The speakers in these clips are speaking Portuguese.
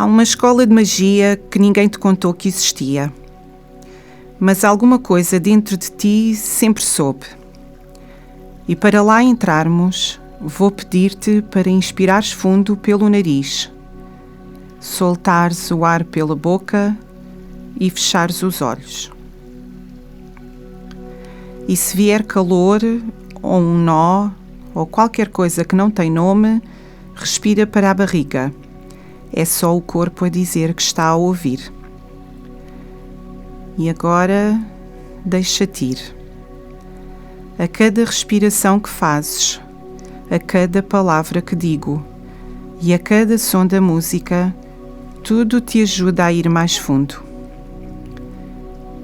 Há uma escola de magia que ninguém te contou que existia, mas alguma coisa dentro de ti sempre soube. E para lá entrarmos, vou pedir-te para inspirares fundo pelo nariz, soltares o ar pela boca e fechares os olhos. E se vier calor, ou um nó, ou qualquer coisa que não tem nome, respira para a barriga. É só o corpo a dizer que está a ouvir. E agora, deixa-te ir. A cada respiração que fazes, a cada palavra que digo e a cada som da música, tudo te ajuda a ir mais fundo.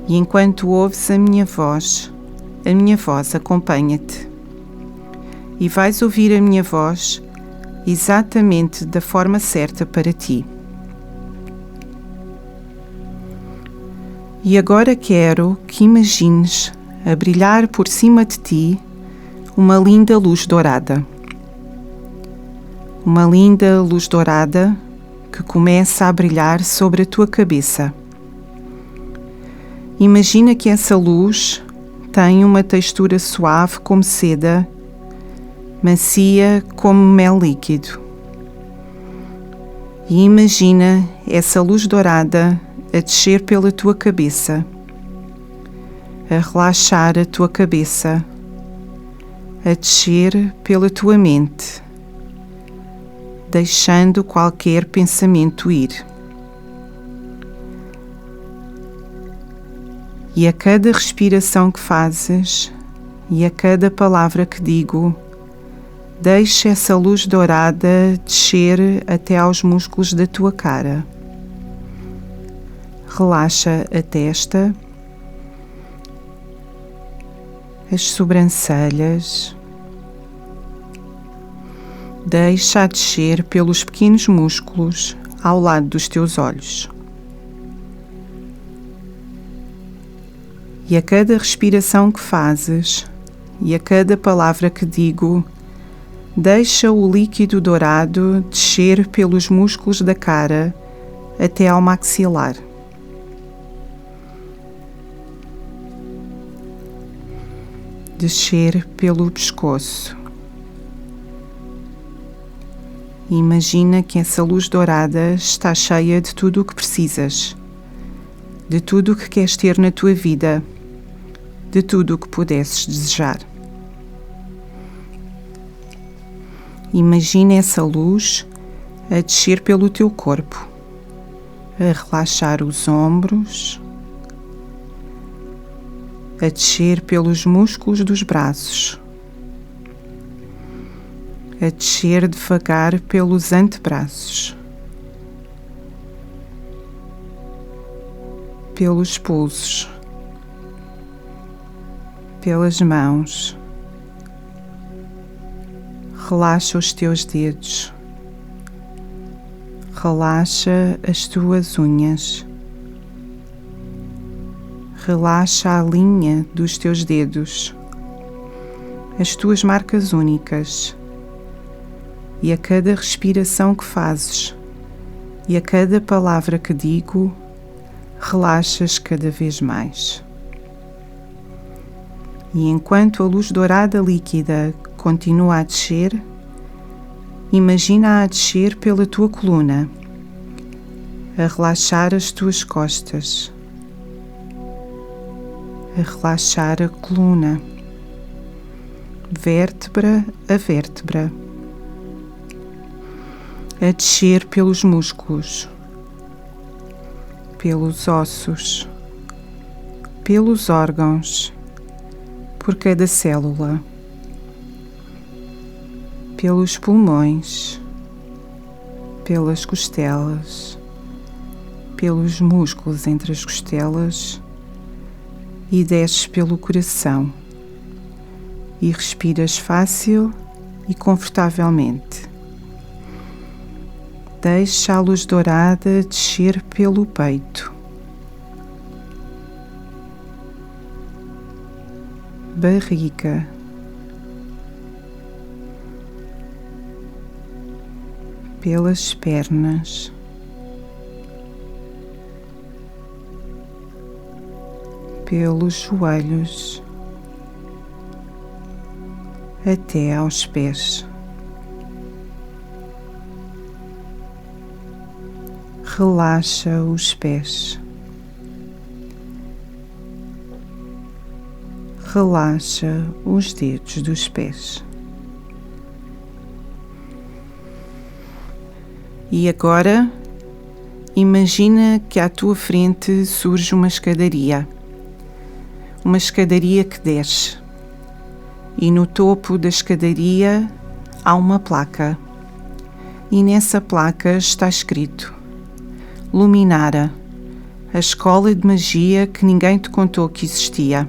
E enquanto ouves a minha voz acompanha-te. E vais ouvir a minha voz exatamente da forma certa para ti. E agora quero que imagines a brilhar por cima de ti uma linda luz dourada. Uma linda luz dourada que começa a brilhar sobre a tua cabeça. Imagina que essa luz tem uma textura suave como seda, macia como mel líquido. E imagina essa luz dourada a descer pela tua cabeça, a relaxar a tua cabeça, a descer pela tua mente, deixando qualquer pensamento ir. E a cada respiração que fazes e a cada palavra que digo, deixa essa luz dourada descer até aos músculos da tua cara. Relaxa a testa, as sobrancelhas. Deixa-a descer pelos pequenos músculos ao lado dos teus olhos. E a cada respiração que fazes e a cada palavra que digo, deixa o líquido dourado descer pelos músculos da cara até ao maxilar. Descer pelo pescoço. E imagina que essa luz dourada está cheia de tudo o que precisas, de tudo o que queres ter na tua vida, de tudo o que pudesses desejar. Imagina essa luz a descer pelo teu corpo, a relaxar os ombros, a descer pelos músculos dos braços, a descer devagar pelos antebraços, pelos pulsos, pelas mãos. Relaxa os teus dedos, relaxa as tuas unhas, relaxa a linha dos teus dedos, as tuas marcas únicas, e a cada respiração que fazes e a cada palavra que digo, relaxas cada vez mais. E enquanto a luz dourada líquida continua a descer, imagina-a a descer pela tua coluna, a relaxar as tuas costas, a relaxar a coluna, vértebra a vértebra, a descer pelos músculos, pelos ossos, pelos órgãos, por cada célula, pelos pulmões, pelas costelas, pelos músculos entre as costelas e desces pelo coração e respiras fácil e confortavelmente. Deixa a luz dourada descer pelo peito, barriga, pelas pernas, pelos joelhos até aos pés. Relaxa os pés. Relaxa os dedos dos pés. E agora, imagina que à tua frente surge uma escadaria. Uma escadaria que desce. E no topo da escadaria há uma placa. E nessa placa está escrito: Luminara, a escola de magia que ninguém te contou que existia.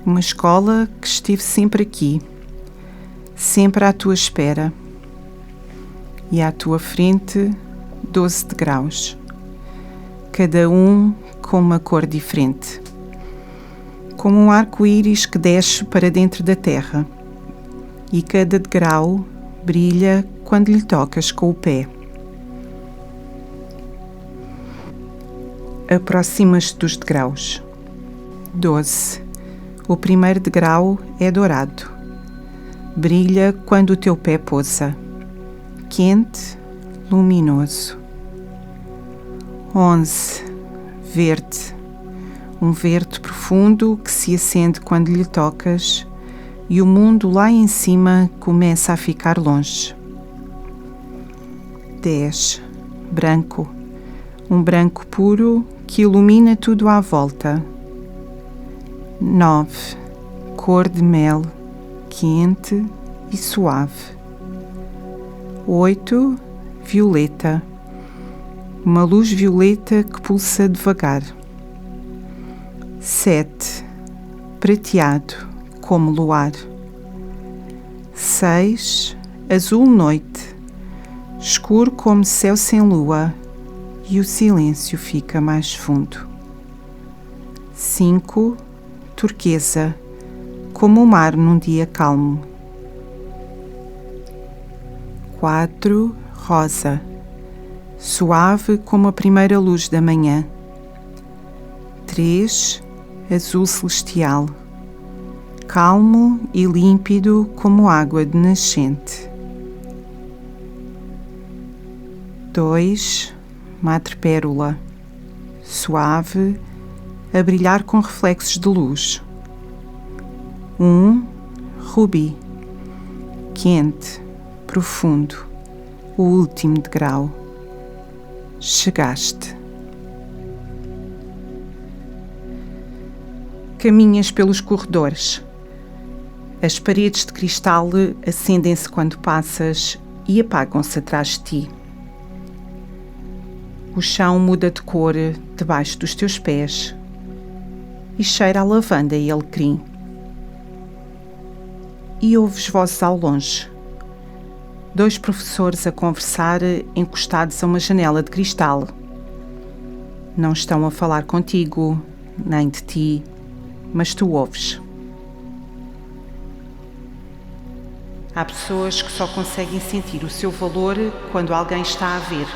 Uma escola que esteve sempre aqui, sempre à tua espera. E à tua frente, 12 degraus, cada um com uma cor diferente, como um arco-íris que desce para dentro da terra, e cada degrau brilha quando lhe tocas com o pé. Aproximas-te dos degraus. 12. O primeiro degrau é dourado. Brilha quando o teu pé pousa. Quente, luminoso. 11. Verde. Um verde profundo que se acende quando lhe tocas e o mundo lá em cima começa a ficar longe. 10. Branco. Um branco puro que ilumina tudo à volta. 9. Cor de mel, quente e suave. 8. Violeta. Uma luz violeta que pulsa devagar. 7. Prateado, como luar. 6. Azul noite, escuro como céu sem lua, e o silêncio fica mais fundo. 5. Turquesa, como o mar num dia calmo. 4. Rosa, suave como a primeira luz da manhã. 3. Azul celestial, calmo e límpido como água de nascente. 2. Madrepérola, suave, a brilhar com reflexos de luz. 1. Rubi, quente, profundo, o último degrau. Chegaste. Caminhas pelos corredores. As paredes de cristal acendem-se quando passas e apagam-se atrás de ti. O chão muda de cor debaixo dos teus pés e cheira a lavanda e alecrim. E ouves vozes ao longe. 2 professores a conversar encostados a uma janela de cristal. Não estão a falar contigo, nem de ti, mas tu ouves. Há pessoas que só conseguem sentir o seu valor quando alguém está a ver.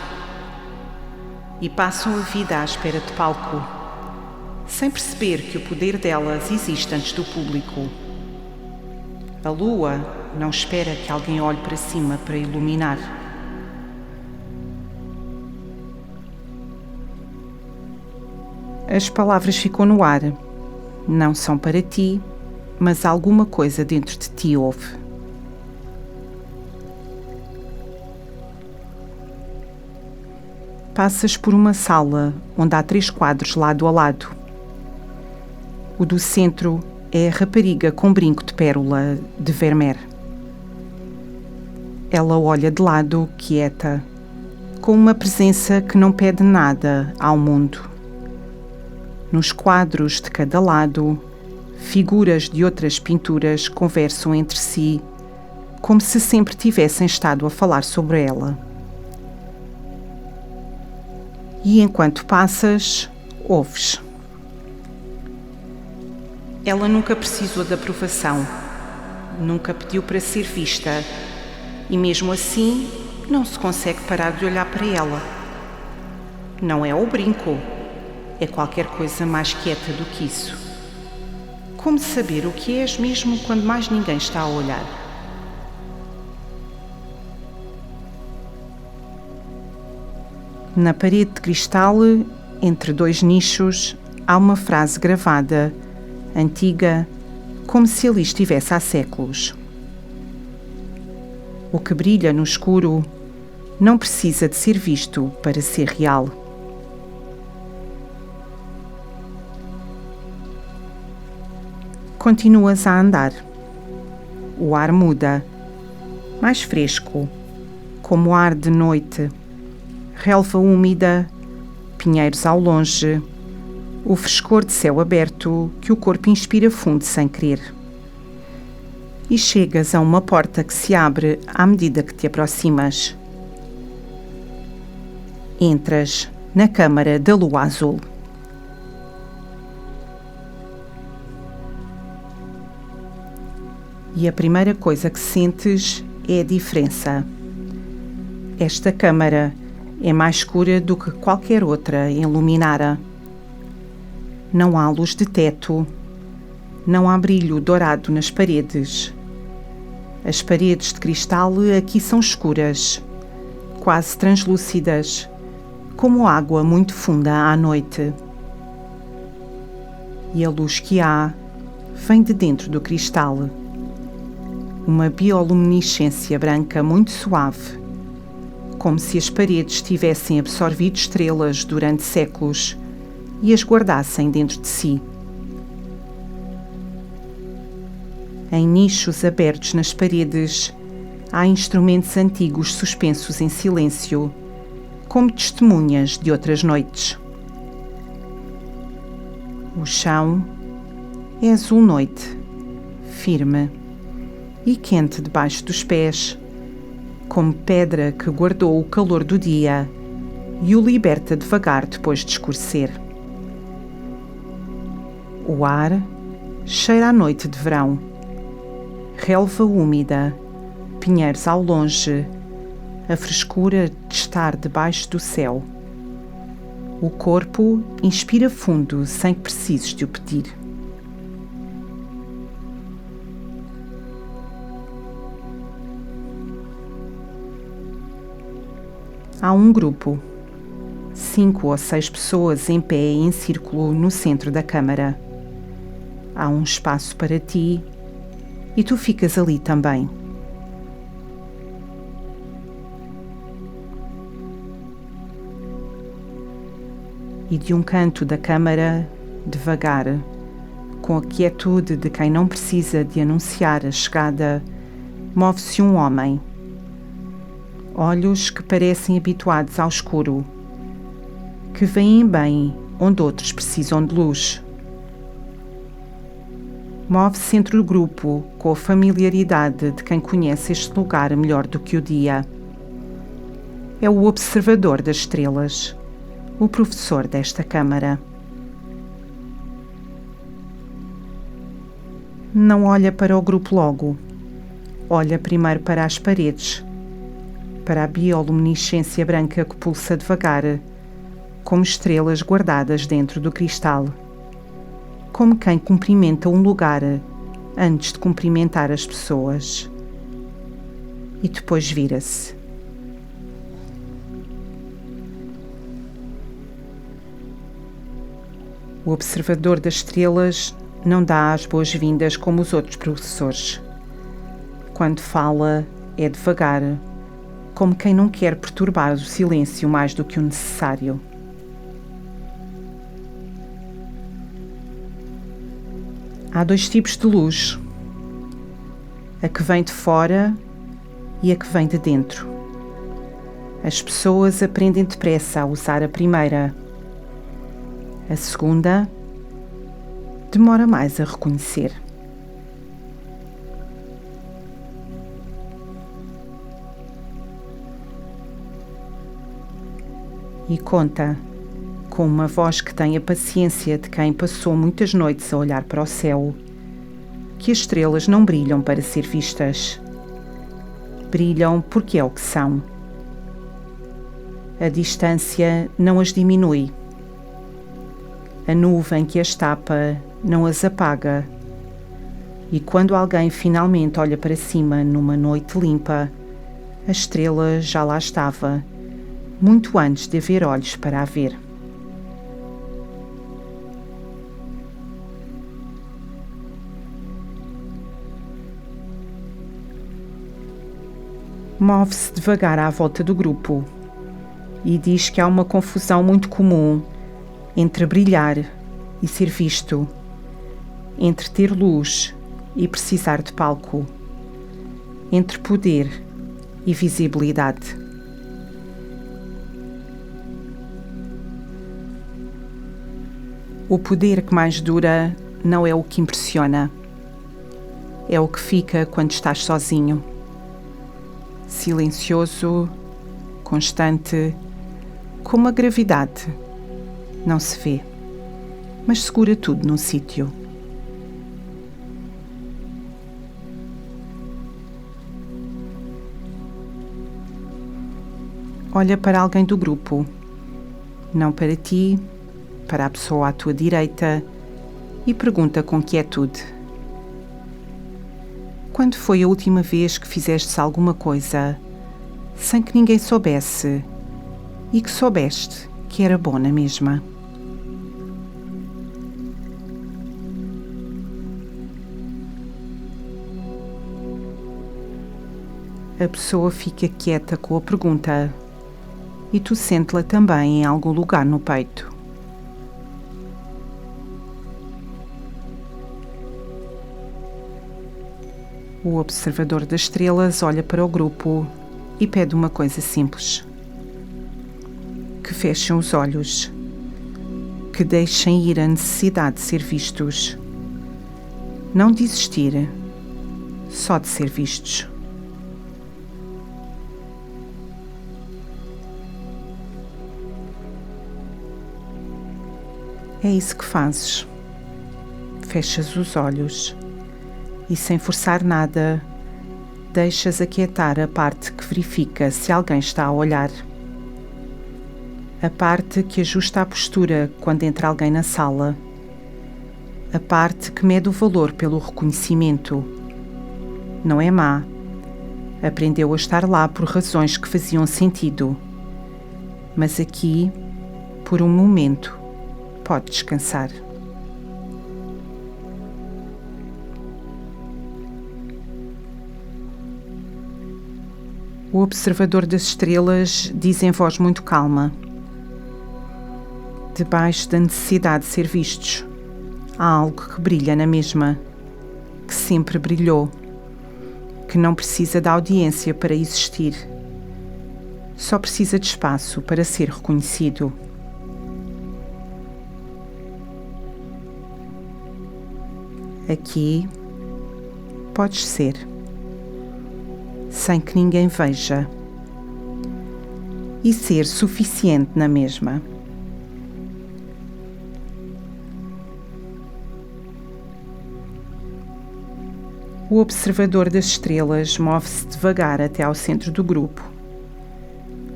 E passam a vida à espera de palco, sem perceber que o poder delas existe antes do público. A lua não espera que alguém olhe para cima para iluminar. As palavras ficam no ar. Não são para ti, mas alguma coisa dentro de ti ouve. Passas por uma sala onde há 3 quadros lado a lado. O do centro é a rapariga com brinco de pérola de Vermeer. Ela olha de lado, quieta, com uma presença que não pede nada ao mundo. Nos quadros de cada lado, figuras de outras pinturas conversam entre si, como se sempre tivessem estado a falar sobre ela. E enquanto passas, ouves. Ela nunca precisou de aprovação, nunca pediu para ser vista, e mesmo assim não se consegue parar de olhar para ela. Não é o brinco, é qualquer coisa mais quieta do que isso. Como saber o que és mesmo quando mais ninguém está a olhar? Na parede de cristal, entre dois nichos, há uma frase gravada, antiga, como se ali estivesse há séculos. O que brilha no escuro não precisa de ser visto para ser real. Continuas a andar. O ar muda, mais fresco, como ar de noite, relva úmida, pinheiros ao longe, o frescor de céu aberto que o corpo inspira fundo sem querer. E chegas a uma porta que se abre à medida que te aproximas. Entras na câmara da lua azul. E a primeira coisa que sentes é a diferença. Esta câmara é mais escura do que qualquer outra em Luminara. Não há luz de teto, não há brilho dourado nas paredes. As paredes de cristal aqui são escuras, quase translúcidas, como água muito funda à noite. E a luz que há vem de dentro do cristal. Uma bioluminescência branca muito suave, como se as paredes tivessem absorvido estrelas durante séculos e as guardassem dentro de si. Em nichos abertos nas paredes, há instrumentos antigos suspensos em silêncio, como testemunhas de outras noites. O chão é azul noite, firme e quente debaixo dos pés, como pedra que guardou o calor do dia e o liberta devagar depois de escurecer. O ar cheira à noite de verão, relva úmida, pinheiros ao longe, a frescura de estar debaixo do céu. O corpo inspira fundo sem que precises de o pedir. Há um grupo, 5 ou 6 pessoas em pé em círculo no centro da câmara. Há um espaço para ti e tu ficas ali também. E de um canto da câmara, devagar, com a quietude de quem não precisa de anunciar a chegada, move-se um homem. Olhos que parecem habituados ao escuro, que veem bem onde outros precisam de luz. Move-se entre o grupo com a familiaridade de quem conhece este lugar melhor do que o dia. É o observador das estrelas, o professor desta câmara. Não olha para o grupo logo. Olha primeiro para as paredes, para a bioluminescência branca que pulsa devagar, como estrelas guardadas dentro do cristal. Como quem cumprimenta um lugar antes de cumprimentar as pessoas. E depois vira-se. O observador das estrelas não dá as boas-vindas como os outros professores. Quando fala, é devagar, como quem não quer perturbar o silêncio mais do que o necessário. Há 2 tipos de luz, a que vem de fora e a que vem de dentro. As pessoas aprendem depressa a usar a primeira. A segunda demora mais a reconhecer. E conta, com uma voz que tem a paciência de quem passou muitas noites a olhar para o céu, que as estrelas não brilham para ser vistas. Brilham porque é o que são. A distância não as diminui. A nuvem que as tapa não as apaga. E quando alguém finalmente olha para cima numa noite limpa, a estrela já lá estava, muito antes de haver olhos para a ver. Move-se devagar à volta do grupo e diz que há uma confusão muito comum entre brilhar e ser visto, entre ter luz e precisar de palco, entre poder e visibilidade. O poder que mais dura não é o que impressiona, é o que fica quando estás sozinho. Silencioso, constante, como a gravidade. Não se vê, mas segura tudo num sítio. Olha para alguém do grupo, não para ti, para a pessoa à tua direita, e pergunta com quietude: quando foi a última vez que fizeste alguma coisa sem que ninguém soubesse e que soubeste que era bom na mesma? A pessoa fica quieta com a pergunta e tu sente-la também em algum lugar no peito. O observador das estrelas olha para o grupo e pede uma coisa simples: que fechem os olhos, que deixem ir a necessidade de ser vistos, não de existir, só de ser vistos. É isso que fazes. Fechas os olhos e, sem forçar nada, deixas aquietar a parte que verifica se alguém está a olhar. A parte que ajusta a postura quando entra alguém na sala. A parte que mede o valor pelo reconhecimento. Não é má. Aprendeu a estar lá por razões que faziam sentido. Mas aqui, por um momento, pode descansar. O observador das estrelas diz em voz muito calma: debaixo da necessidade de ser vistos, há algo que brilha na mesma, que sempre brilhou, que não precisa da audiência para existir, só precisa de espaço para ser reconhecido. Aqui podes ser, sem que ninguém veja, e ser suficiente na mesma. O observador das estrelas move-se devagar até ao centro do grupo.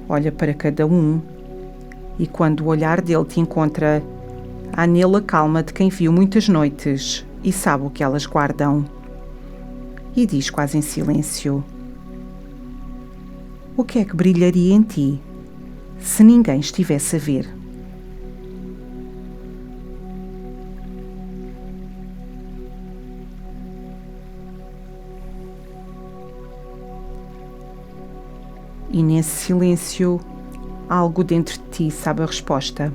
Olha para cada um e, quando o olhar dele te encontra, há nele a calma de quem viu muitas noites e sabe o que elas guardam. E diz quase em silêncio: o que é que brilharia em ti se ninguém estivesse a ver? E nesse silêncio, algo dentro de ti sabe a resposta.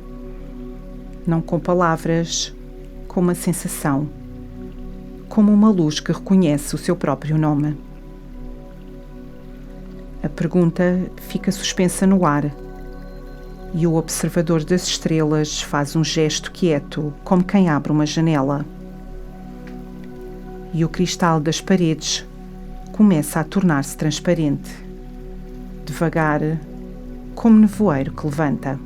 Não com palavras, com uma sensação. Como uma luz que reconhece o seu próprio nome. A pergunta fica suspensa no ar e o observador das estrelas faz um gesto quieto, como quem abre uma janela. E o cristal das paredes começa a tornar-se transparente, devagar, como nevoeiro que levanta.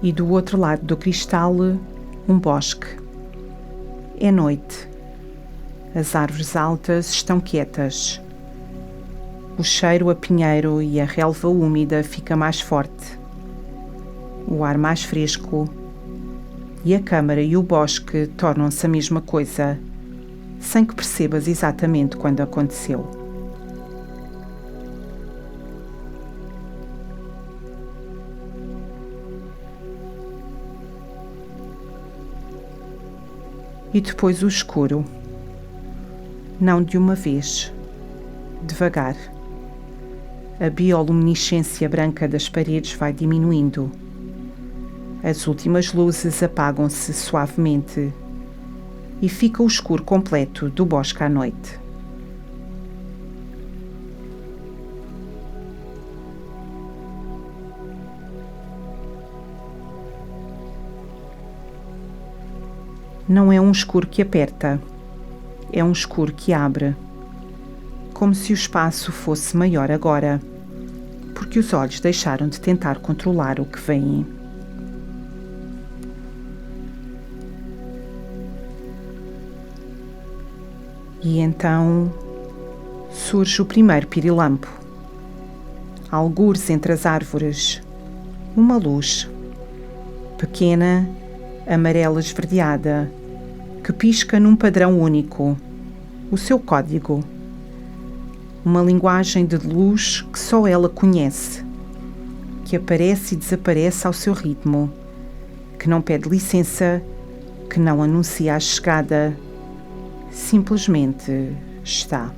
E do outro lado do cristal, um bosque. É noite. As árvores altas estão quietas. O cheiro a pinheiro e a relva úmida fica mais forte, o ar mais fresco, e a câmara e o bosque tornam-se a mesma coisa, sem que percebas exatamente quando aconteceu. E depois o escuro, não de uma vez, devagar. A bioluminescência branca das paredes vai diminuindo. As últimas luzes apagam-se suavemente e fica o escuro completo do bosque à noite. Não é um escuro que aperta, é um escuro que abre, como se o espaço fosse maior agora, porque os olhos deixaram de tentar controlar o que vem. E então surge o primeiro pirilampo. Algures entre as árvores, uma luz, pequena, amarela esverdeada, que pisca num padrão único, o seu código. Uma linguagem de luz que só ela conhece, que aparece e desaparece ao seu ritmo, que não pede licença, que não anuncia a chegada, simplesmente está.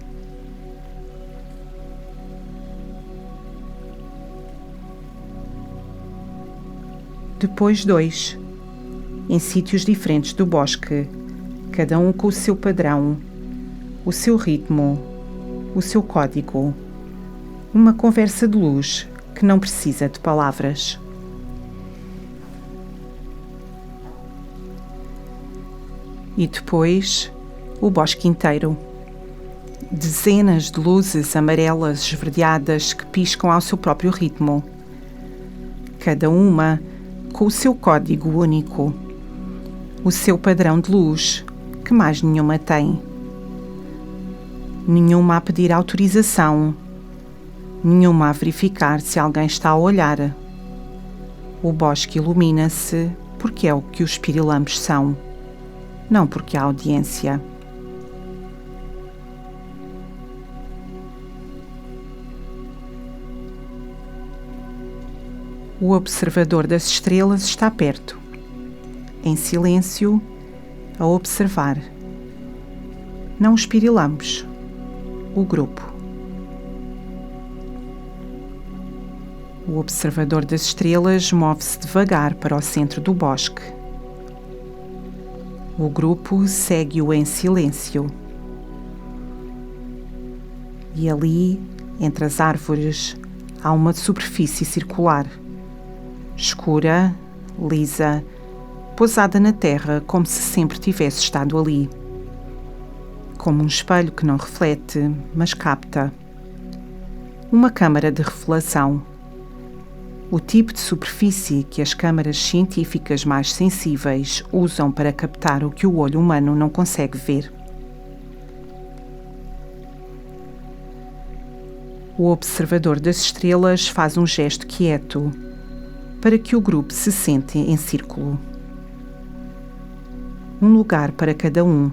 Depois dois, em sítios diferentes do bosque, cada um com o seu padrão, o seu ritmo, o seu código. Uma conversa de luz que não precisa de palavras. E depois, o bosque inteiro. Dezenas de luzes amarelas esverdeadas que piscam ao seu próprio ritmo. Cada uma com o seu código único. O seu padrão de luz, que mais nenhuma tem. Nenhuma a pedir autorização. Nenhuma a verificar se alguém está a olhar. O bosque ilumina-se porque é o que os pirilampos são, não porque há audiência. O observador das estrelas está perto, em silêncio, a observar. Não os pirilampos, o grupo. O observador das estrelas move-se devagar para o centro do bosque. O grupo segue-o em silêncio. E ali, entre as árvores, há uma superfície circular, escura, lisa, pousada na terra como se sempre tivesse estado ali. Como um espelho que não reflete, mas capta. Uma câmara de revelação. O tipo de superfície que as câmaras científicas mais sensíveis usam para captar o que o olho humano não consegue ver. O observador das estrelas faz um gesto quieto para que o grupo se sente em círculo. Um lugar para cada um.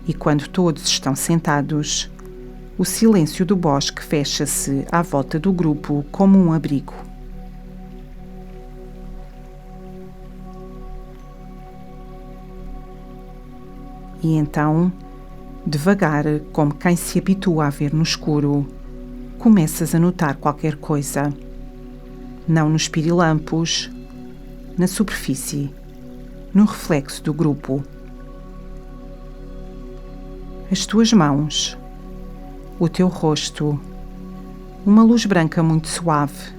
E quando todos estão sentados, o silêncio do bosque fecha-se à volta do grupo como um abrigo. E então, devagar, como quem se habitua a ver no escuro, começas a notar qualquer coisa. Não nos pirilampos, na superfície, no reflexo do grupo. As tuas mãos, o teu rosto, uma luz branca muito suave,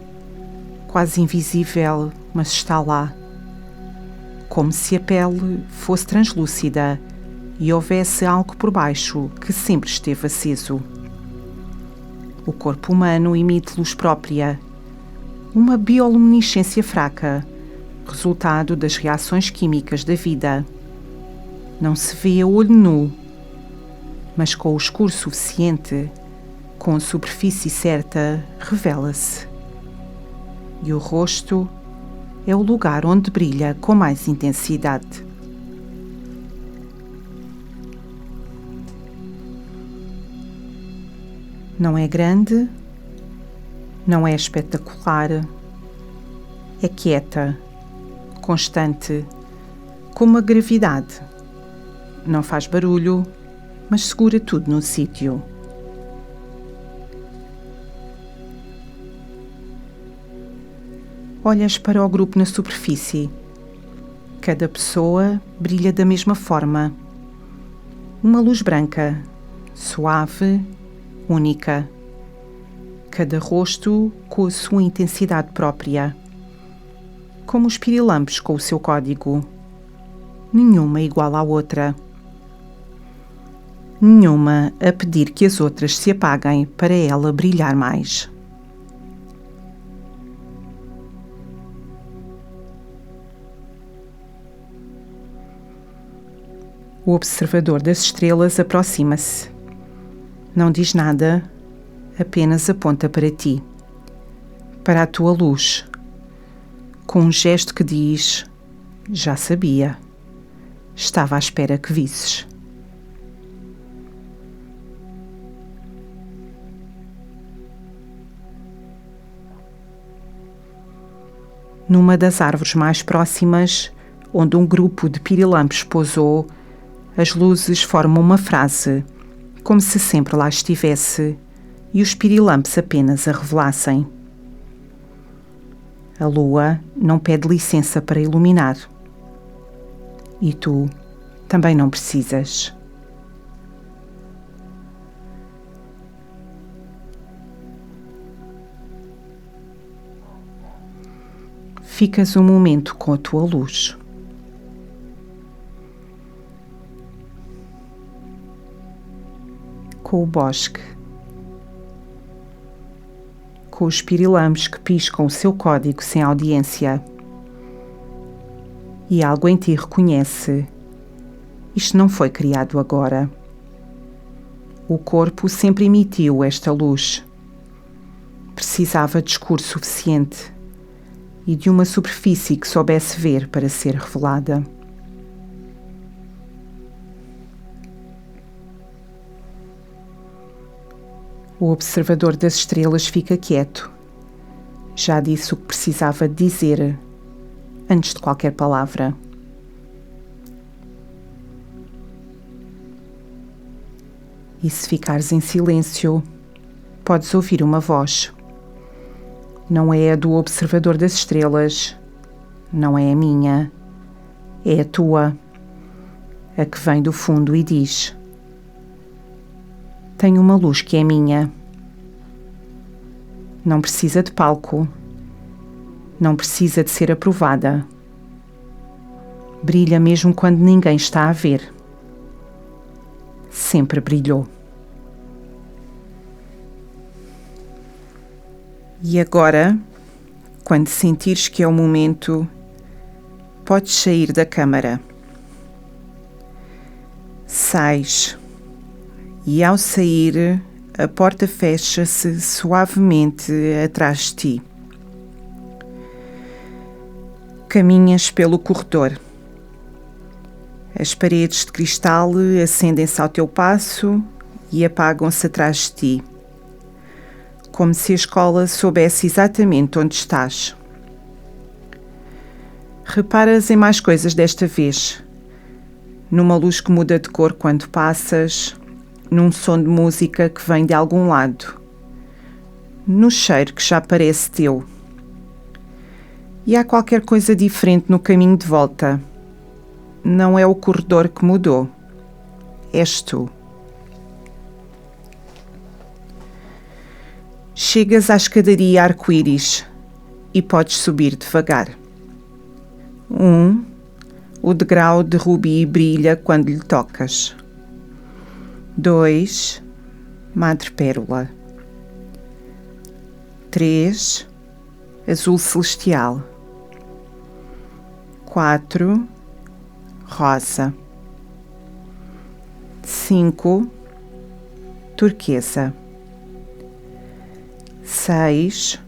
quase invisível, mas está lá. Como se a pele fosse translúcida e houvesse algo por baixo que sempre esteve aceso. O corpo humano emite luz própria, uma bioluminescência fraca, resultado das reações químicas da vida. Não se vê a olho nu, mas com o escuro suficiente, com a superfície certa, revela-se. E o rosto é o lugar onde brilha com mais intensidade. Não é grande, não é espetacular, é quieta, constante, como a gravidade. Não faz barulho, mas segura tudo no sítio. Olhas para o grupo na superfície. Cada pessoa brilha da mesma forma. Uma luz branca, suave, única. Cada rosto com a sua intensidade própria. Como os pirilampos com o seu código. Nenhuma igual à outra. Nenhuma a pedir que as outras se apaguem para ela brilhar mais. O observador das estrelas aproxima-se. Não diz nada, apenas aponta para ti, para a tua luz, com um gesto que diz: já sabia, estava à espera que visses. Numa das árvores mais próximas, onde um grupo de pirilampos pousou, as luzes formam uma frase, como se sempre lá estivesse, e os pirilampos apenas a revelassem. A lua não pede licença para iluminar. E tu também não precisas. Ficas um momento com a tua luz. Com o bosque, com os pirilampos que piscam o seu código sem audiência. E algo em ti reconhece: isto não foi criado agora. O corpo sempre emitiu esta luz. Precisava de escuro suficiente e de uma superfície que soubesse ver para ser revelada. O observador das estrelas fica quieto. Já disse o que precisava de dizer, antes de qualquer palavra. E se ficares em silêncio, podes ouvir uma voz. Não é a do observador das estrelas, não é a minha, é a tua, a que vem do fundo e diz: tenho uma luz que é minha. Não precisa de palco. Não precisa de ser aprovada. Brilha mesmo quando ninguém está a ver. Sempre brilhou. E agora, quando sentires que é o momento, podes sair da câmara. Sais. E ao sair, a porta fecha-se suavemente atrás de ti. Caminhas pelo corredor. As paredes de cristal acendem-se ao teu passo e apagam-se atrás de ti, como se a escola soubesse exatamente onde estás. Reparas em mais coisas desta vez, numa luz que muda de cor quando passas, num som de música que vem de algum lado, no cheiro que já parece teu. E há qualquer coisa diferente no caminho de volta. Não é o corredor que mudou, és tu. Chegas à escadaria arco-íris e podes subir devagar. O degrau de rubi brilha quando lhe tocas. 2, madrepérola. 3, azul celestial. 4, rosa. 5, turquesa. 6,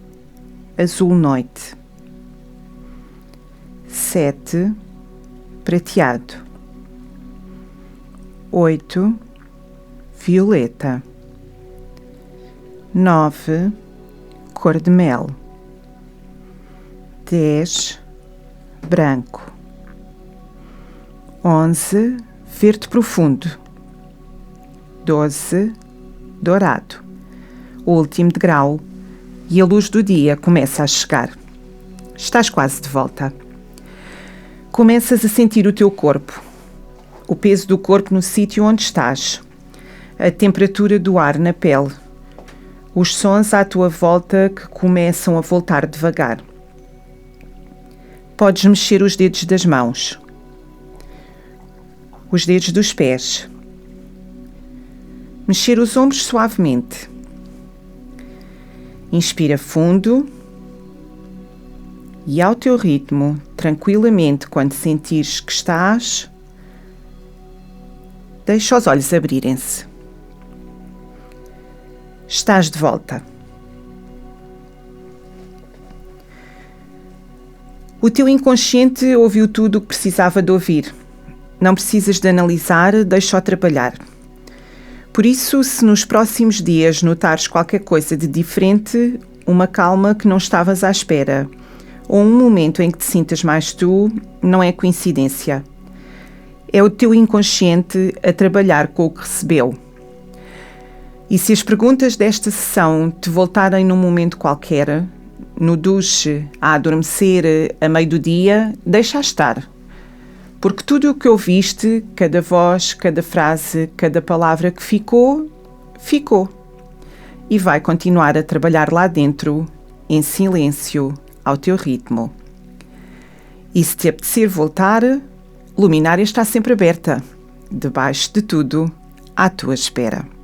azul noite. 7, prateado. 8, violeta. 9, cor de mel. 10, branco. 11, verde profundo. 12, dourado. O último degrau e a luz do dia começa a chegar. Estás quase de volta. Começas a sentir o teu corpo, o peso do corpo no sítio onde estás, a temperatura do ar na pele, os sons à tua volta que começam a voltar devagar. Podes mexer os dedos das mãos, os dedos dos pés, mexer os ombros suavemente. Inspira fundo e, ao teu ritmo, tranquilamente, quando sentires que estás, deixa os olhos abrirem-se. Estás de volta. O teu inconsciente ouviu tudo o que precisava de ouvir. Não precisas de analisar, deixa-o trabalhar. Por isso, se nos próximos dias notares qualquer coisa de diferente, uma calma que não estavas à espera, ou um momento em que te sintas mais tu, não é coincidência. É o teu inconsciente a trabalhar com o que recebeu. E se as perguntas desta sessão te voltarem num momento qualquer, no duche, a adormecer, a meio do dia, deixa estar. Porque tudo o que ouviste, cada voz, cada frase, cada palavra que ficou, ficou. E vai continuar a trabalhar lá dentro, em silêncio, ao teu ritmo. E se te apetecer voltar, Luminária está sempre aberta, debaixo de tudo, à tua espera.